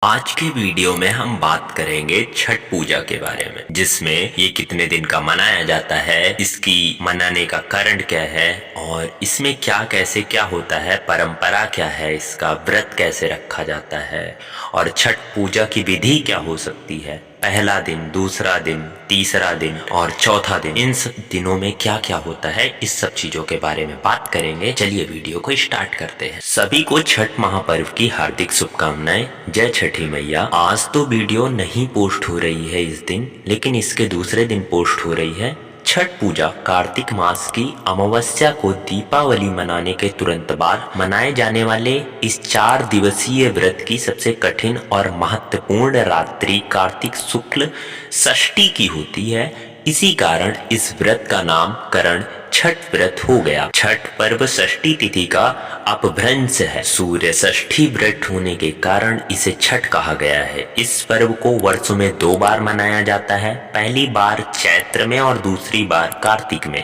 आज के वीडियो में हम बात करेंगे छठ पूजा के बारे में, जिसमें ये कितने दिन का मनाया जाता है, इसकी मनाने का कारण क्या है और इसमें क्या कैसे क्या होता है, परंपरा क्या है, इसका व्रत कैसे रखा जाता है और छठ पूजा की विधि क्या हो सकती है। पहला दिन, दूसरा दिन, तीसरा दिन और चौथा दिन, इन सब दिनों में क्या क्या होता है, इस सब चीजों के बारे में बात करेंगे। चलिए वीडियो को स्टार्ट करते हैं। सभी को छठ महापर्व की हार्दिक शुभकामनाएं। जय छठी मैया। आज तो वीडियो नहीं पोस्ट हो रही है इस दिन, लेकिन इसके दूसरे दिन पोस्ट हो रही है। छठ पूजा कार्तिक मास की अमावस्या को दीपावली मनाने के तुरंत बाद मनाए जाने वाले इस 4 दिवसीय व्रत की सबसे कठिन और महत्वपूर्ण रात्रि कार्तिक शुक्ल षष्ठी की होती है। इसी कारण इस व्रत का नामकरण छठ व्रत हो गया। छठ पर्व षष्ठी तिथि का अपभ्रंश है। सूर्य षष्ठी व्रत होने के कारण इसे छठ कहा गया है। इस पर्व को वर्षों में 2 बार मनाया जाता है। पहली बार चैत्र में और दूसरी बार कार्तिक में।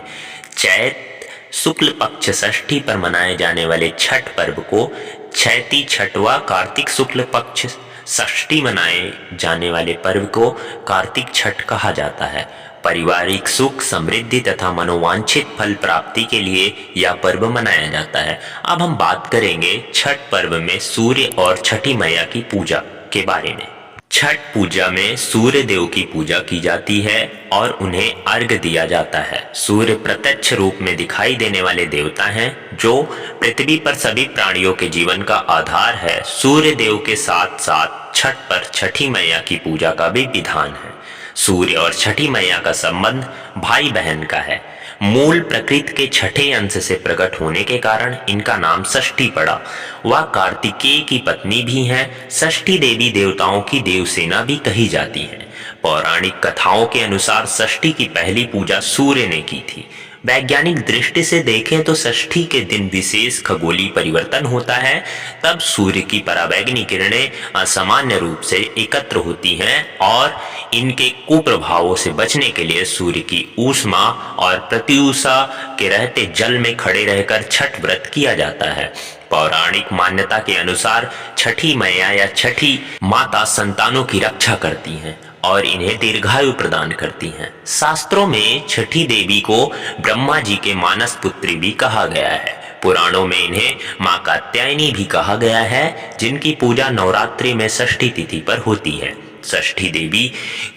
चैत शुक्ल पक्ष षष्ठी पर मनाए जाने वाले छठ पर्व को छैती छठवा, कार्तिक शुक्ल पक्ष षष्ठी मनाए जाने वाले पर्व को कार्तिक छठ कहा जाता है। पारिवारिक सुख, समृद्धि तथा मनोवांछित फल प्राप्ति के लिए यह पर्व मनाया जाता है। अब हम बात करेंगे छठ पर्व में सूर्य और छठी मैया की पूजा के बारे में। छठ पूजा में सूर्य देव की पूजा की जाती है और उन्हें अर्घ्य दिया जाता है। सूर्य प्रत्यक्ष रूप में दिखाई देने वाले देवता हैं, जो पृथ्वी पर सभी प्राणियों के जीवन का आधार है। सूर्य देव के साथ साथ छठ पर छठी मैया की पूजा का भी विधान है। सूर्य और छठी मैया का संबंध भाई बहन का है। मूल प्रकृति के छठे अंश से प्रकट होने के कारण इनका नाम षष्ठी पड़ा। वह कार्तिकेय की पत्नी भी हैं। षष्ठी देवी देवताओं की देवसेना भी कही जाती है। पौराणिक कथाओं के अनुसार षष्ठी की पहली पूजा सूर्य ने की थी। वैज्ञानिक दृष्टि से देखें तो षष्ठी के दिन विशेष खगोलीय परिवर्तन होता है। तब सूर्य की पराबैंगनी किरणें असामान्य रूप से एकत्र होती हैं और इनके कुप्रभावों से बचने के लिए सूर्य की ऊष्मा और प्रत्यूषा के रहते जल में खड़े रहकर छठ व्रत किया जाता है। पौराणिक मान्यता के अनुसार छठी मैया या छठी माता संतानों की रक्षा करती हैं और इन्हें दीर्घायु प्रदान करती हैं। शास्त्रों में छठी देवी को ब्रह्मा जी के मानस पुत्री भी कहा गया है। पुराणों में इन्हें मां कात्यायनी भी कहा गया है, जिनकी पूजा नवरात्रि में षष्ठी तिथि पर होती है। षष्ठी देवी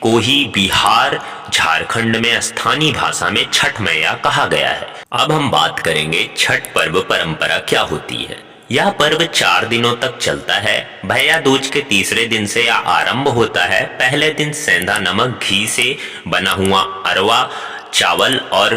को ही बिहार, झारखंड में स्थानीय भाषा में छठ मैया कहा गया है। अब हम बात करेंगे छठ पर्व परंपरा क्या होती है। यह पर्व 4 दिनों तक चलता है। भैया दूज के तीसरे दिन से यह आरंभ होता है। पहले दिन सेंधा नमक घी से बना हुआ अरवा चावल और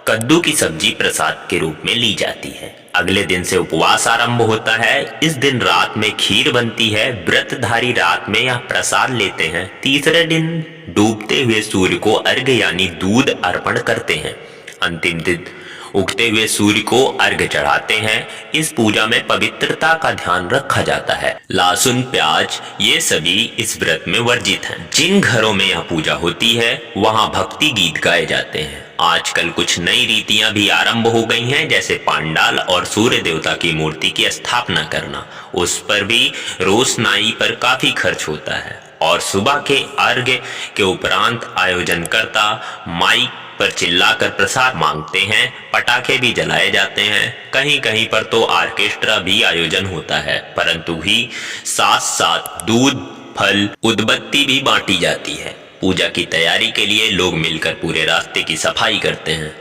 कद्दू की सब्जी प्रसाद के रूप में ली जाती है। अगले दिन से उपवास आरंभ होता है। इस दिन रात में खीर बनती है। व्रतधारी रात में यह प्रसाद लेते हैं। तीसरे दिन डूबते हुए सूर्य को अर्घ्य यानी दूध अर्पण करते हैं। अंतिम दिन उगते हुए सूर्य को अर्घ्य चढ़ाते हैं। इस पूजा में पवित्रता का ध्यान रखा जाता है। लहसुन, प्याज ये सभी इस व्रत में वर्जित हैं। जिन घरों में यह पूजा होती है वहां भक्ति गीत गाए जाते हैं। आजकल कुछ नई रीतियां भी आरंभ हो गई हैं, जैसे पांडाल और सूर्य देवता की मूर्ति की स्थापना करना। उस पर भी रोशनाई पर काफी खर्च होता है और सुबह के अर्घ्य के उपरांत आयोजनकर्ता माइक पर चिल्लाकर प्रसाद मांगते हैं। पटाखे भी जलाए जाते हैं। कहीं कहीं पर तो ऑर्केस्ट्रा भी आयोजन होता है, परंतु भी साथ साथ दूध, फल, उदबत्ती भी बांटी जाती है। पूजा की तैयारी के लिए लोग मिलकर पूरे रास्ते की सफाई करते हैं।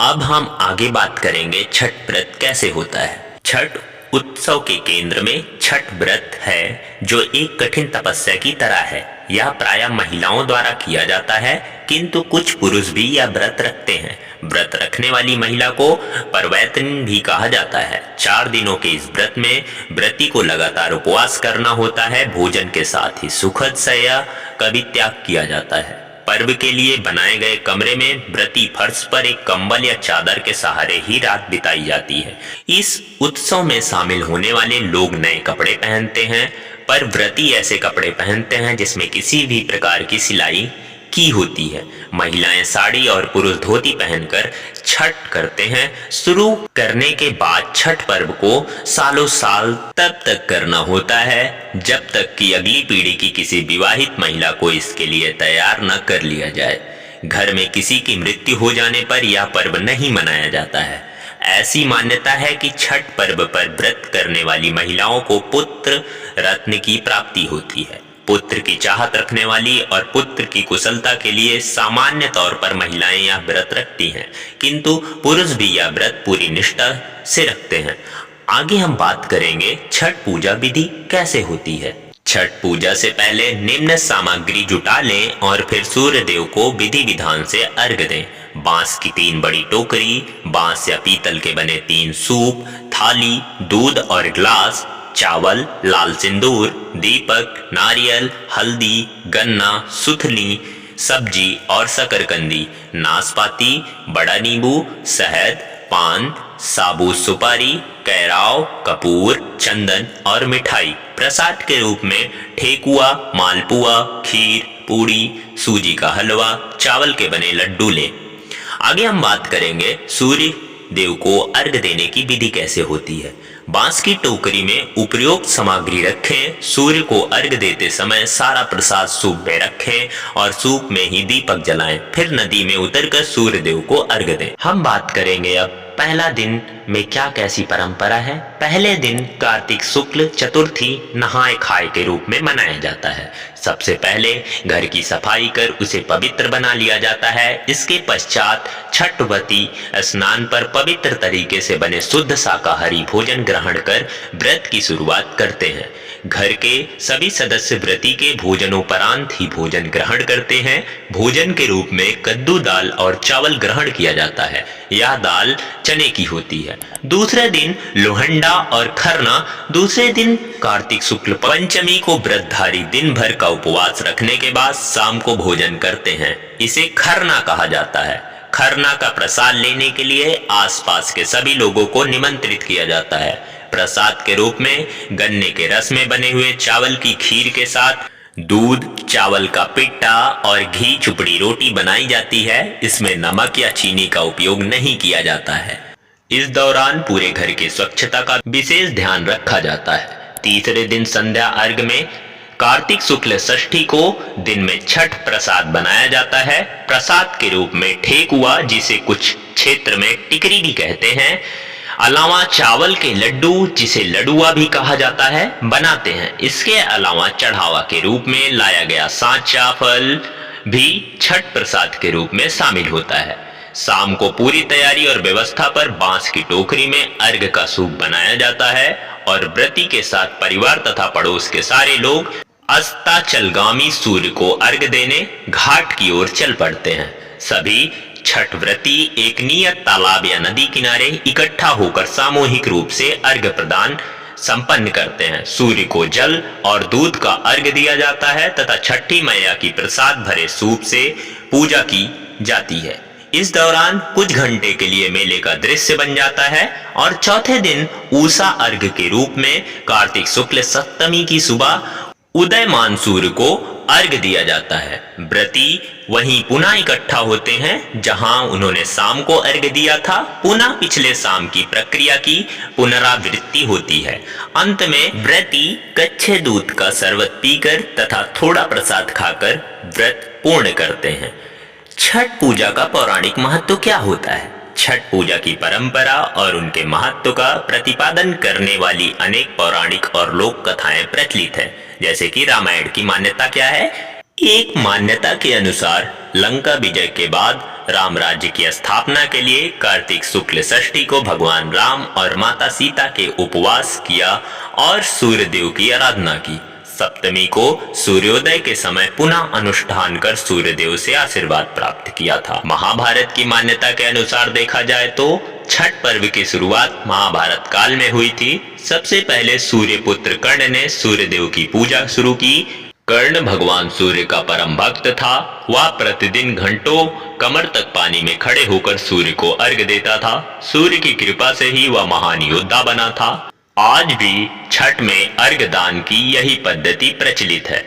अब हम आगे बात करेंगे छठ व्रत कैसे होता है। छठ उत्सव के केंद्र में छठ व्रत है, जो एक कठिन तपस्या की तरह है। यह प्रायः महिलाओं द्वारा किया जाता है, किंतु कुछ पुरुष भी यह व्रत रखते हैं। व्रत रखने वाली महिला को परवैतनी भी कहा जाता है। 4 दिनों के इस व्रत में व्रती को लगातार उपवास करना होता है। भोजन के साथ ही सुखद शय्या का भी त्याग किया जाता है। पर्व के लिए बनाए गए कमरे में व्रती फर्श पर एक कंबल या चादर के सहारे ही रात बिताई जाती है। इस उत्सव में शामिल होने वाले लोग नए कपड़े पहनते हैं, पर व्रती ऐसे कपड़े पहनते हैं जिसमें किसी भी प्रकार की सिलाई की होती है। महिलाएं साड़ी और पुरुष धोती पहनकर छठ करते हैं। शुरू करने के बाद छठ पर्व को सालों साल तब तक करना होता है जब तक कि अगली पीढ़ी की किसी विवाहित महिला को इसके लिए तैयार न कर लिया जाए। घर में किसी की मृत्यु हो जाने पर यह पर्व नहीं मनाया जाता है। ऐसी मान्यता है कि छठ पर्व पर व्रत करने वाली महिलाओं को पुत्र रत्न की प्राप्ति होती है। पुत्र की चाहत रखने वाली और पुत्र की कुशलता के लिए सामान्य तौर पर महिलाएं यह व्रत रखती हैं, किंतु पुरुष भी यह व्रत पूरी निष्ठा से रखते हैं। आगे हम बात करेंगे छठ पूजा विधि कैसे होती है। छठ पूजा से पहले निम्न सामग्री जुटा लें और फिर सूर्य देव को विधि विधान से अर्घ दें। बांस की 3 बड़ी टोकरी, बांस या पीतल के बने 3 सूप, थाली, दूध और गिलास, चावल, लाल सिंदूर, दीपक, नारियल, हल्दी, गन्ना, सुथनी, सब्जी और शकरकंदी, नाशपाती, बड़ा नींबू, शहद, पान, साबुत सुपारी, कैराव, कपूर, चंदन और मिठाई। प्रसाद के रूप में ठेकुआ, मालपुआ, खीर, पूड़ी, सूजी का हलवा, चावल के बने लड्डू लें। आगे हम बात करेंगे सूर्य देव को अर्घ देने की विधि कैसे होती है। बांस की टोकरी में उपयुक्त सामग्री रखें। सूर्य को अर्घ देते समय सारा प्रसाद सूप में रखें और सूप में ही दीपक जलाएं। फिर नदी में उतरकर सूर्य देव को अर्घ दें। हम बात करेंगे अब पहला दिन में क्या कैसी परंपरा है। पहले दिन कार्तिक शुक्ल चतुर्थी नहाय खाए के रूप में मनाया जाता है। सबसे पहले घर की सफाई कर उसे पवित्र बना लिया जाता है। इसके पश्चात छठवती स्नान पर पवित्र तरीके से बने शुद्ध शाकाहारी भोजन ग्रहण कर व्रत की शुरुआत करते हैं। घर के सभी सदस्य व्रती के भोजनोपरांत ही भोजन ग्रहण करते हैं। भोजन के रूप में कद्दू दाल और चावल ग्रहण किया जाता है। यह दाल चने की होती है। दूसरे दिन लोहंडा और खरना। दूसरे दिन कार्तिक शुक्ल पंचमी को व्रतधारी दिन भर का उपवास रखने के बाद शाम को भोजन करते हैं। इसे खरना कहा जाता है। खरना का प्रसाद लेने के लिए आसपास के सभी लोगों को निमंत्रित किया जाता है। प्रसाद के रूप में गन्ने के रस में बने हुए चावल की खीर के साथ दूध, चावल का पिट्टा और घी चुपड़ी रोटी बनाई जाती है। इसमें नमक या चीनी का उपयोग नहीं किया जाता है। इस दौरान पूरे घर की स्वच्छता का विशेष ध्यान रखा जाता है। तीसरे दिन संध्या अर्घ में कार्तिक शुक्ल षष्ठी को दिन में छठ प्रसाद बनाया जाता है। प्रसाद के रूप में ठेकुआ, जिसे कुछ क्षेत्र में टिकरी भी कहते हैं, अलावा चावल के लड्डू, जिसे लडुआ भी कहा जाता है, बनाते हैं। इसके अलावा चढ़ावा के रूप में लाया गया सांचा फल भी छठ प्रसाद के रूप में शामिल होता है। शाम को पूरी तैयारी और व्यवस्था पर बांस की टोकरी में अर्घ का सूप बनाया जाता है और व्रती के साथ परिवार तथा पड़ोस के सारे लोग अस्ताचलगामी सूर्य को अर्घ देने घाट की ओर चल पड़ते हैं। सभी छठ व्रती एक नियत तालाब या नदी किनारे इकट्ठा होकर सामूहिक रूप से अर्घ प्रदान संपन्न करते हैं। सूर्य को जल और दूध का अर्घ दिया जाता है तथा छठी मैया की प्रसाद भरे सूप से पूजा की जाती है। इस दौरान कुछ घंटे के लिए मेले का दृश्य बन जाता है और चौथे दिन उषा अर्घ के रूप में कार्तिक शुक्ल सप्तमी की सुबह उदयमान सूर्य को अर्घ दिया जाता है। व्रती वहीं पुनः इकट्ठा होते हैं जहां उन्होंने शाम को अर्घ दिया था। पुनः पिछले शाम की प्रक्रिया की पुनरावृत्ति होती है। अंत में व्रती कच्चे दूध का शरबत पीकर तथा थोड़ा प्रसाद खाकर व्रत पूर्ण करते हैं। छठ पूजा का पौराणिक महत्व क्या होता है? छठ पूजा की परंपरा और उनके महत्व का प्रतिपादन करने वाली अनेक पौराणिक और लोक कथाएं प्रचलित है। जैसे कि रामायण की मान्यता क्या है? एक मान्यता के अनुसार लंका विजय के बाद राम राज्य की स्थापना के लिए कार्तिक शुक्ल षष्ठी को भगवान राम और माता सीता के उपवास किया और सूर्य देव की आराधना की। सप्तमी को सूर्योदय के समय पुनः अनुष्ठान कर सूर्य देव से आशीर्वाद प्राप्त किया था। महाभारत की मान्यता के अनुसार देखा जाए तो छठ पर्व की शुरुआत महाभारत काल में हुई थी। सबसे पहले सूर्य पुत्र कर्ण ने सूर्य देव की पूजा शुरू की। कर्ण भगवान सूर्य का परम भक्त था। वह प्रतिदिन घंटों कमर तक पानी में खड़े होकर सूर्य को अर्घ देता था। सूर्य की कृपा से ही वह महान योद्धा बना था। आज भी छठ में अर्घ दान की यही पद्धति प्रचलित है।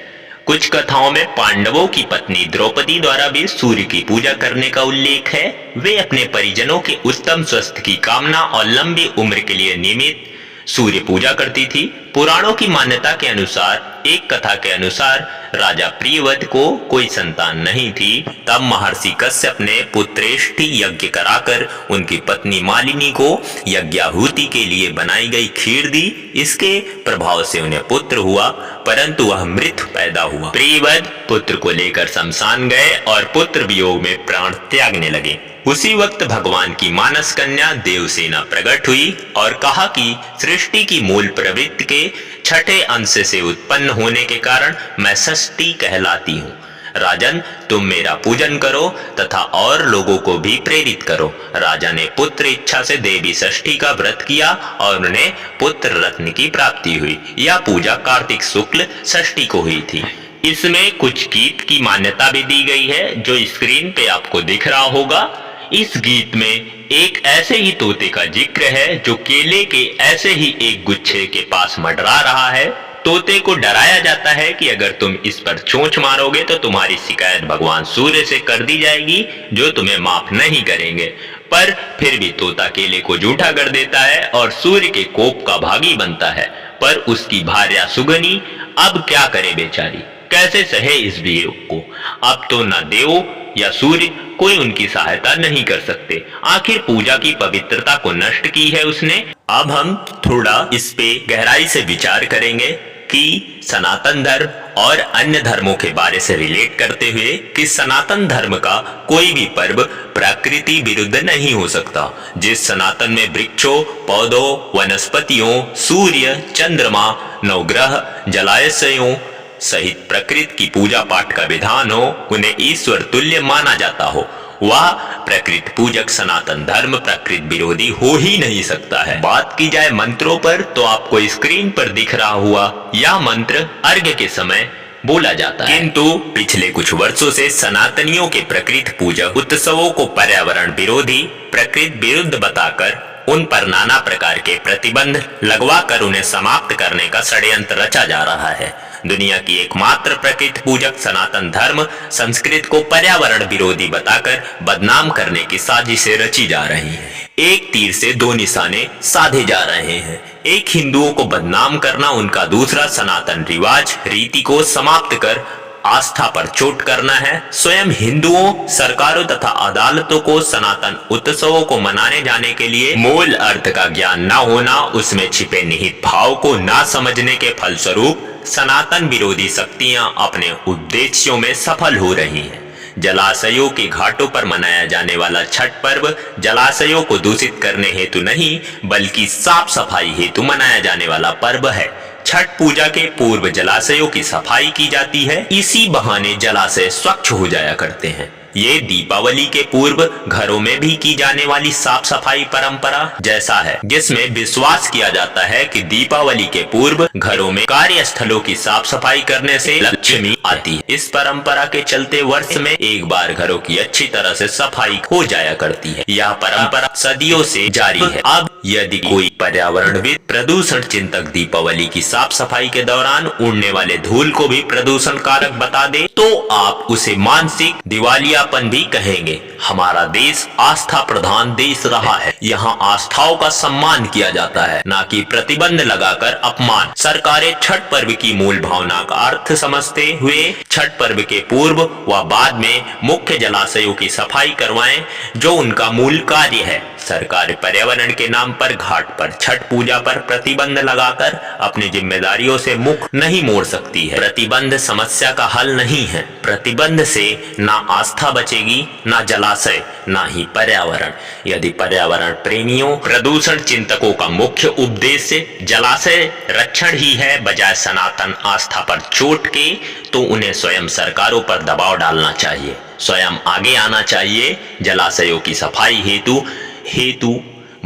कुछ कथाओं में पांडवों की पत्नी द्रौपदी द्वारा भी सूर्य की पूजा करने का उल्लेख है। वे अपने परिजनों के उत्तम स्वास्थ्य की कामना और लंबी उम्र के लिए नियमित सूर्य पूजा करती थी। पुराणों की मान्यता के अनुसार, एक कथा के अनुसार राजा प्रियव्रत को कोई संतान नहीं थी। तब महर्षि कश्यप ने पुत्रेष्टि यज्ञ कराकर उनकी पत्नी मालिनी को यज्ञाहुति के लिए बनाई गई खीर दी। इसके प्रभाव से उन्हें पुत्र हुआ, परंतु वह मृत पैदा हुआ। प्रियव्रत पुत्र को लेकर शमशान गए और पुत्र वियोग में प्राण त्यागने लगे। उसी वक्त भगवान की मानस कन्या देवसेना प्रकट हुई और कहा कि सृष्टि की मूल प्रवृत्ति के छठे अंश से उत्पन्न होने के कारण मैं षष्ठी कहलाती हूँ। राजन, तुम मेरा पूजन करो तथा और लोगों को भी प्रेरित करो। राजा ने पुत्र इच्छा से देवी षष्ठी का व्रत किया और उन्हें पुत्र रत्न की प्राप्ति हुई। यह पूजा कार्तिक शुक्ल षष्ठी को हुई थी। इसमें कुछ गीत की मान्यता भी दी गई है जो स्क्रीन पे आपको दिख रहा होगा। इस गीत में एक ऐसे ही तोते का जिक्र है जो केले के ऐसे ही एक गुच्छे के पास मंडरा रहा है। तोते को डराया जाता है कि अगर तुम इस पर चोंच मारोगे तो तुम्हारी शिकायत भगवान सूर्य से कर दी जाएगी, जो तुम्हें माफ नहीं करेंगे। पर फिर भी तोता केले को जूठा कर देता है और सूर्य के कोप का भागी बनता है। पर उसकी भार्या सुगनी अब क्या करे बेचारी, कैसे सहे इस वियोग को। अब तो न देव या सूर्य कोई उनकी सहायता नहीं कर सकते। आखिर पूजा की पवित्रता को नष्ट की है उसने। अब हम थोड़ा इस पे गहराई से विचार करेंगे कि सनातन धर्म और अन्य धर्मों के बारे से रिलेट करते हुए कि सनातन धर्म का कोई भी पर्व प्रकृति विरुद्ध नहीं हो सकता। जिस सनातन में वृक्षों, पौधों, वनस्पतियों, सूर्य, चंद्रमा, नवग्रह, जलाशयों सहित प्रकृति की पूजा पाठ का विधान हो, उन्हें ईश्वर तुल्य माना जाता हो, वह प्रकृति पूजक सनातन धर्म प्रकृति विरोधी हो ही नहीं सकता है। बात की जाए मंत्रों पर तो आपको स्क्रीन पर दिख रहा हुआ यह मंत्र अर्घ्य के समय बोला जाता है। किंतु पिछले कुछ वर्षों से सनातनियों के प्रकृति पूजक उत्सवों को पर्यावरण विरोधी, प्रकृति विरुद्ध बताकर उन पर नाना प्रकार के प्रतिबंध लगवाकर उन्हें समाप्त करने का षड्यंत्र रचा जा रहा है। दुनिया की एकमात्र प्रकृति पूजक सनातन धर्म संस्कृत को पर्यावरण विरोधी बताकर बदनाम करने की साजिशें रची जा रही हैं। एक तीर से दो निशाने साधे जा रहे हैं। एक हिंदुओं को बदनाम करना, उनका दूसरा सनातन रिवाज रीति को समाप्त कर आस्था पर चोट करना है। स्वयं हिंदुओं, सरकारों तथा अदालतों को सनातन उत्सवों को मनाने जाने के लिए मूल अर्थ का ज्ञान न होना, उसमें छिपे निहित भाव को न समझने के फलस्वरूप सनातन विरोधी शक्तियां अपने उद्देश्यों में सफल हो रही हैं। जलाशयों के घाटों पर मनाया जाने वाला छठ पर्व जलाशयों को दूषित करने हेतु नहीं, बल्कि साफ सफाई हेतु मनाया जाने वाला पर्व है। छठ पूजा के पूर्व जलाशयों की सफाई की जाती है। इसी बहाने जलाशय स्वच्छ हो जाया करते हैं। ये दीपावली के पूर्व घरों में भी की जाने वाली साफ सफाई परंपरा जैसा है, जिसमें विश्वास किया जाता है कि दीपावली के पूर्व घरों में कार्यस्थलों की साफ सफाई करने से लक्ष्मी आती है। इस परंपरा के चलते वर्ष में एक बार घरों की अच्छी तरह से सफाई हो जाया करती है। यह परंपरा सदियों से जारी है। अब यदि कोई पर्यावरणविद, प्रदूषण चिंतक दीपावली की साफ सफाई के दौरान उड़ने वाले धूल को भी प्रदूषण कारक बता दे तो आप उसे मानसिक दिवालियापन भी कहेंगे। हमारा देश आस्था प्रधान देश रहा है। यहाँ आस्थाओं का सम्मान किया जाता है, न कि प्रतिबंध लगाकर अपमान। सरकारें छठ पर्व की मूल भावना का अर्थ समझते हुए छठ पर्व के पूर्व व बाद में मुख्य जलाशयों की सफाई करवाएं, जो उनका मूल कार्य है। सरकार पर्यावरण के नाम पर घाट पर छठ पूजा पर प्रतिबंध लगाकर अपनी जिम्मेदारियों से मुख नहीं मोड़ सकती है। प्रतिबंध समस्या का हल नहीं है। प्रतिबंध से ना आस्था बचेगी, ना जलाशय, ना ही पर्यावरण। यदि पर्यावरण प्रेमियों, प्रदूषण चिंतकों का मुख्य उद्देश्य जलाशय रक्षण ही है बजाय सनातन आस्था पर चोट के, तो उन्हें स्वयं सरकारों पर दबाव डालना चाहिए, स्वयं आगे आना चाहिए जलाशयों की सफाई हेतु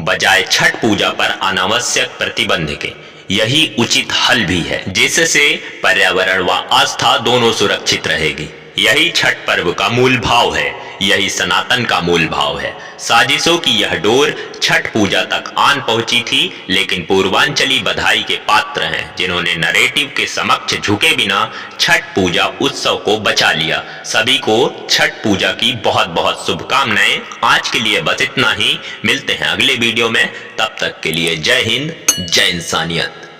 बजाय छठ पूजा पर अनावश्यक प्रतिबंध के। यही उचित हल भी है, जिससे पर्यावरण व आस्था दोनों सुरक्षित रहेगी। यही छठ पर्व का मूल भाव है, यही सनातन का मूल भाव है। साजिशों की यह डोर छठ पूजा तक आन पहुंची थी, लेकिन पूर्वांचली बधाई के पात्र हैं जिन्होंने नरेटिव के समक्ष झुके बिना छठ पूजा उत्सव को बचा लिया। सभी को छठ पूजा की बहुत बहुत शुभकामनाएं। आज के लिए बस इतना ही, मिलते हैं अगले वीडियो में, तब तक के लिए जय हिंद, जय इंसानियत।